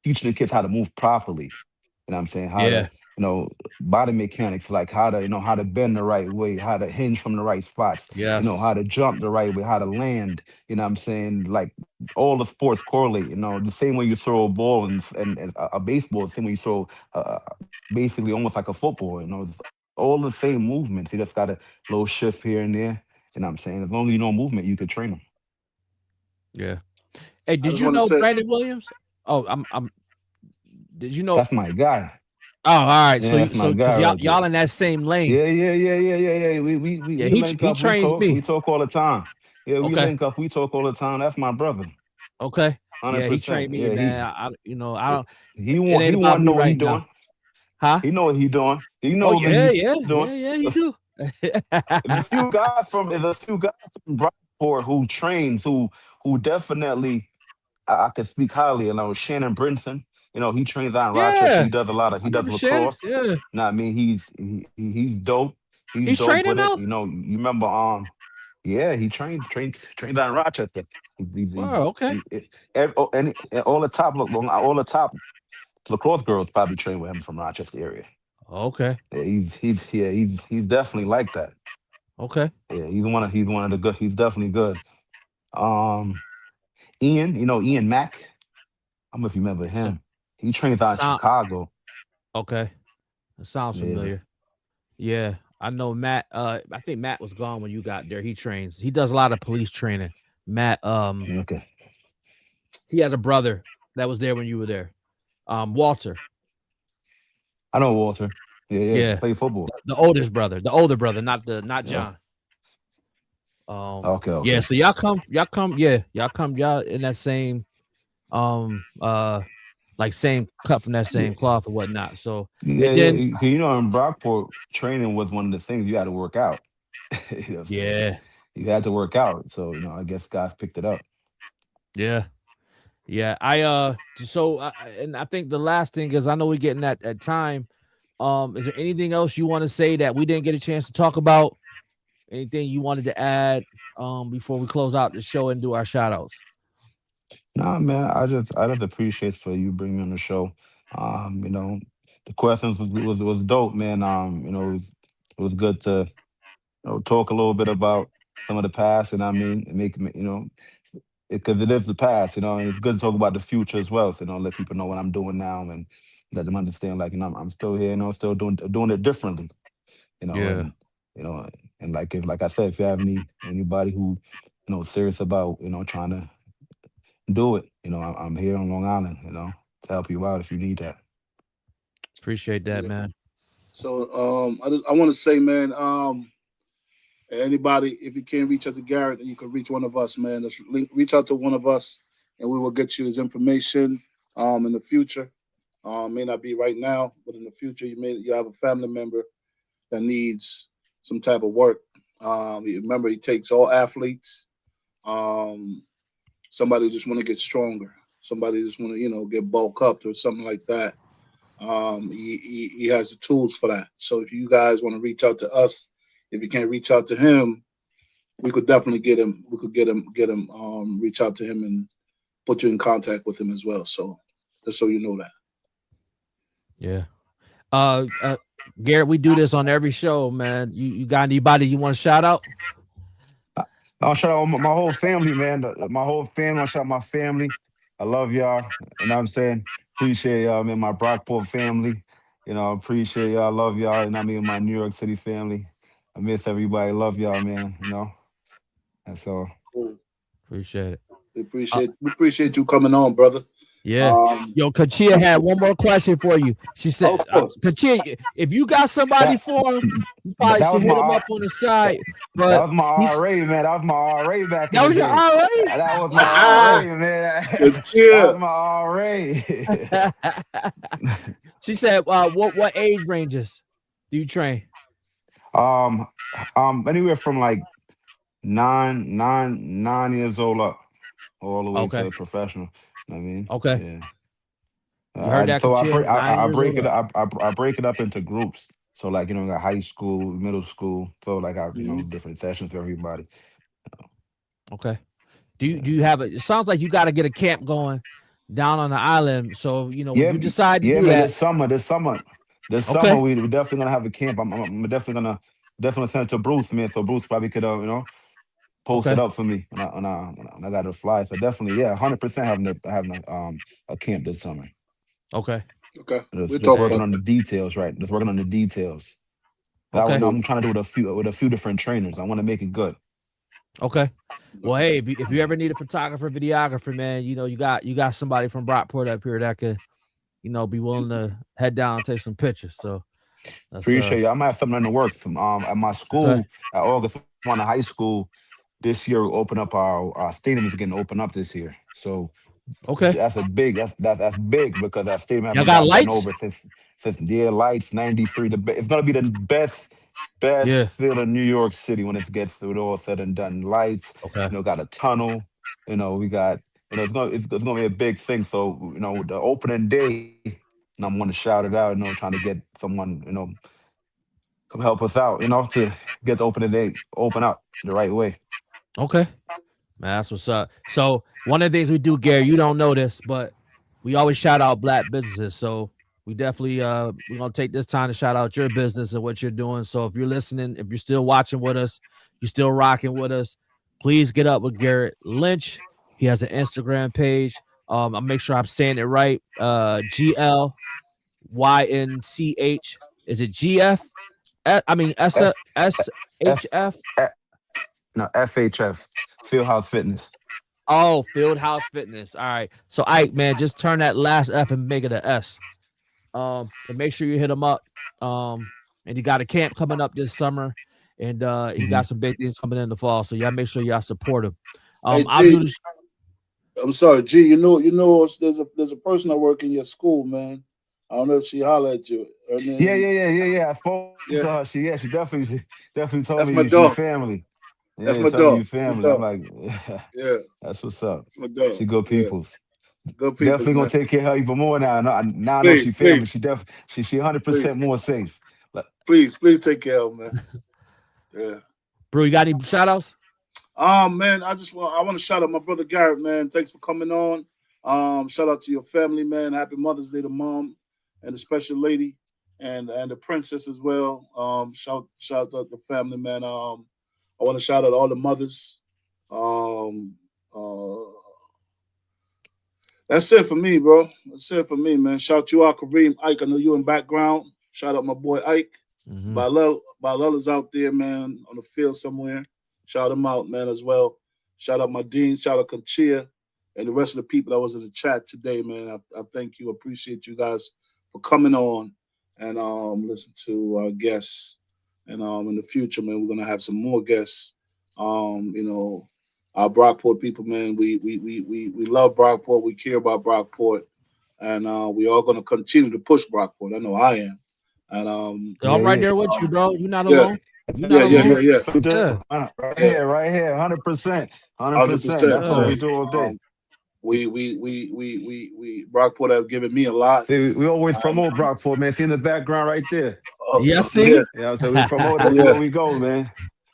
teaching the kids how to move properly. You know what I'm saying? How Yeah. to, body mechanics, like how to, how to bend the right way, how to hinge from the right spots, Yes. how to jump the right way, how to land. You know what I'm saying? Like all the sports correlate, the same way you throw a ball and a baseball, the same way you throw basically almost like a football, it's all the same movements. You just got a little shift here and there. You know what I'm saying? As long as you know movement, you could train them. Yeah. Hey, I did just you want to know say, Brandon Williams? Oh, I'm did you know That's my guy. Oh, all right. Yeah, So that's my guy right y'all there. in that same lane. Yeah. Yeah, We he link up. We trains talk. me. We talk all the time. Yeah, we Okay. link up. We talk all the time. That's my brother. Okay. Yeah, he 100%. trained me, Yeah, man. I don't. It he ain't about want to me know what he right now, doing. huh? He know what he doing. He Oh knows what yeah, he yeah, doing. he do. There's a few guys from Brockport who trains who definitely I could speak highly. You know, Shannon Brinson. You know, he trains out in Rochester. Yeah, He does a lot of I he does remember Shannon. lacrosse. Yeah, Know what I mean, he's dope. He's he's dope training with it. now. You know, you remember yeah, he trained out in Rochester. Wow. Okay. And all the top lacrosse girls probably train with him from Rochester area. Okay. Yeah, he's definitely like that. Okay. Yeah, he's one of the good. He's definitely good. Um, Ian, you know Ian Mack. I don't know if you remember So, him. He trains out in sound Chicago. okay. That sounds Yeah. familiar. Yeah, I know Matt. I think Matt was gone when you got there. He trains. He does a lot of police training. Matt. Okay. He has a brother that was there when you were there. Walter. I know Walter. Yeah. Yeah, Play football. the oldest brother, the older brother, not Yeah. John. Yeah. Okay. So y'all in that same, like same cut from that Yeah. same cloth or whatnot. So Yeah, and then yeah. 'Cause you know, in Brockport, training was one of the things you had to work out. You know what I'm saying? yeah, You had to work out. So, you know, I guess guys picked it up. yeah, yeah. And I think the last thing is I know we're getting at time. Is there anything else you want to say that we didn't get a chance to talk about? Anything you wanted to add before we close out the show and do our shout outs? Nah, man, I just appreciate for you bringing me on the show. You know, the questions was dope, man. It was good to talk a little bit about some of the past, and I mean, because it is the past, and it's good to talk about the future as well. So, let people know what I'm doing now and let them understand, like, I'm still here, still doing it differently, Yeah, and you know, and like I said, if you have anybody who, serious about, trying to do it, I'm here on Long Island, to help you out if you need that. appreciate that, Yeah. man. So I want to say, man, anybody, if you can't reach out to Garet, you can reach one of us, man. Reach out to one of us, and we will get you his information. In the future, may not be right now, but in the future, you have a family member that needs some type of work. Remember, he takes all athletes. Somebody who just want to get stronger. Somebody just want to get bulk up or something like that. He has the tools for that. So if you guys want to reach out to us, if you can't reach out to him, we could definitely get him. We could get him. Reach out to him and put you in contact with him as well. So just so you know that. Yeah. Garet, we do this on every show, man. You got anybody you want to shout out? I'll shout out my whole family, man. My whole family. I'll shout out my family. I love y'all. You know what I'm saying? Appreciate y'all, man. My Brockport family. Appreciate y'all. Love y'all. And I mean, my New York City family. I miss everybody. Love y'all, man. That's all. Cool. Appreciate it. We appreciate you coming on, brother. Yeah. Yo, Kachia had one more question for you. She said, of course. Kachia, if you got somebody That, for him, you probably that should was hit him my up on the side. that But was my RA, man. That was my RA back in that the was your day. RA? That was my RA, man. Cheer. That was my RA. She said, what age ranges do you train? Anywhere from like 9 years old up, all the way Okay. to professional. You know what I mean, Okay. yeah. You heard that, Kachia? 9 I years break old it up. up. I break it up into groups. So like we got high school, middle school. So like Mhm. different sessions for everybody. Okay. Do you have it sounds like you got to get a camp going down on the island. So, when you decide to Yeah, do man. that. This summer, Okay. we definitely gonna have a camp. I'm definitely send it to Bruce, man. So Bruce probably could post it Okay. up for me when I got to fly. So definitely, yeah, 100% having a camp this summer. Okay. Okay. We'll Just talk Hey. working about on the that. details, right? Just working on the details. Okay. I'm trying to do it with a few different trainers. I want to make it good. Okay. Well, hey, if you ever need a photographer, videographer, man, you got somebody from Brockport up here that could be willing to head down and take some pictures. So that's Appreciate you. I might have something in the works. At my okay. school, at August one high school, this year we open up our stadium is getting opened up this year. So Okay. that's big because our stadium Y'all haven't got got done lights? over since the year lights 93. It's gonna be the best Yeah. field in New York City when it gets through it all said and done. Lights, Okay. got a tunnel. We got it's gonna be a big thing. So the opening day, and I'm gonna shout it out. Trying to get someone come help us out. To get the opening day open up the right way. Okay. Man, that's what's up. So one of the things we do, Gary, you don't know this, but we always shout out black businesses. So we definitely we're gonna take this time to shout out your business and what you're doing. So if you're listening, if you're still watching with us, you're still rocking with us, please get up with Garet Lynch. He has an Instagram page. I'll make sure I'm saying it right. GLYNCH. Is it GF? I mean F F SHF. F no FHF Fieldhouse Fitness. Oh, Field House Fitness. All right. So Ike, man, just turn that last F and make it an S. And make sure you hit him up. And he got a camp coming up this summer, and he Mhm. got some big things coming in the fall. So y'all make sure y'all support him. Hey, I'll do G, this. I'm sorry, G. There's a person that work in your school, man. I don't know if she hollered at you. Her name, Yeah. I spoke to yeah, her. She definitely told that's me my you dog. family. That's Yeah, my tell me you dog. That's my family. I'm dog. like, Yeah, that's what's up. that's my dog. She good Yeah, peoples. good people's Definitely gonna man. take care of her even more now. Now I know Please, she family. please, She 100% please, more safe. please take care of him, man. Yeah. Bro, you got any shout outs? Man, I want to shout out my brother Garet, man. Thanks for coming on. Shout out to your family, man. Happy Mother's Day to mom and the special lady and the princess as well. Shout out the family, man. I want to shout out all the mothers. Um, uh, that's it for me, bro. That's it for me, man. Shout you out, Kareem, Ike. I know you in background. Shout out my boy Ike. Mm-hmm. Balella's out there, man, on the field somewhere. Shout him out, man, as well. Shout out my dean. Shout out Conchia and the rest of the people that was in the chat today, man. I thank you. Appreciate you guys for coming on and listen to our guests. And in the future, man, we're gonna have some more guests. Our Brockport people, man. We love Brockport. We care about Brockport, and we are gonna continue to push Brockport. I know I am. And I'm right Yeah. there with you, bro. You're not yeah, alone. You're not yeah, yeah, alone. yeah, yeah, That's what we Yeah. do. yeah, Right here, 100%. 100%. 100%, That's what Yeah. we man. do all day. We Brockport have given me a lot. See, we always And, promote Brockport, man. See in the background right there. Yes, yeah, see? So we promote. That's yeah, where we go, man.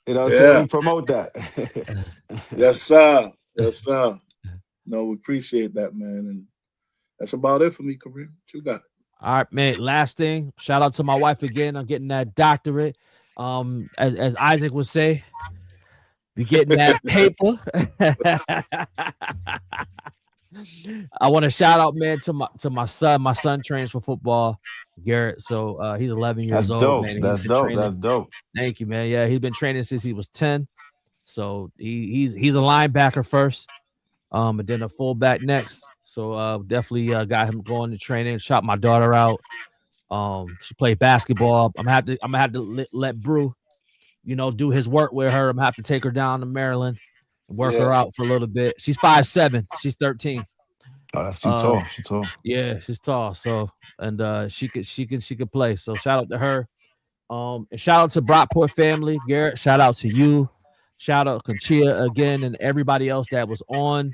So yeah. we promote that. Yes, sir. Yes, sir. No, we appreciate that, man. And that's about it for me, Kareem. What you got? All right, man. Last thing, shout out to my wife again on getting that doctorate. As Isaac would say, we getting that paper. I want to shout out, man, to my son. My son trains for football, Garet. So he's 11 That's years old, dope. man. He's That's been dope. training. That's dope. Thank you, man. Yeah, he's been training since he was 10. So he's a linebacker first, and then a fullback next. So definitely got him going to training. Shot my daughter out. She played basketball. I'm gonna have to let bRho, do his work with her. I'm gonna have to take her down to Maryland and work Yeah, her out for a little bit. She's 5'7". She's 13. Oh, that's too Uh, tall. She tall. yeah, she's tall. So and she could play. So shout out to her. And shout out to Brockport family, Garet. Shout out to you. Shout out Conchia again and everybody else that was on.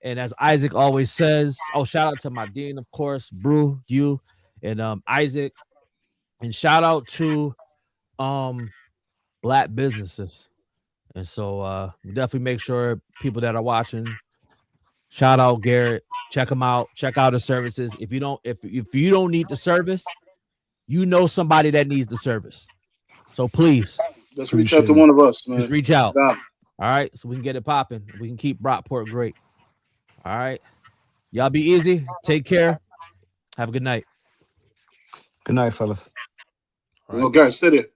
And as Isaac always says, shout out to my dean, of course, bRho, you, and Isaac. And shout out to black businesses. And so definitely make sure people that are watching, shout out Garet, check them out, check out the services. If you don't need the service, you know somebody that needs the service. So please just reach out to Appreciate it. one of us, just man. reach out. Yeah. All right. So we can get it popping. We can keep Brockport great. All right. Y'all be easy. Take care. Have a good night. Good night, fellas. All right. Okay, stay there.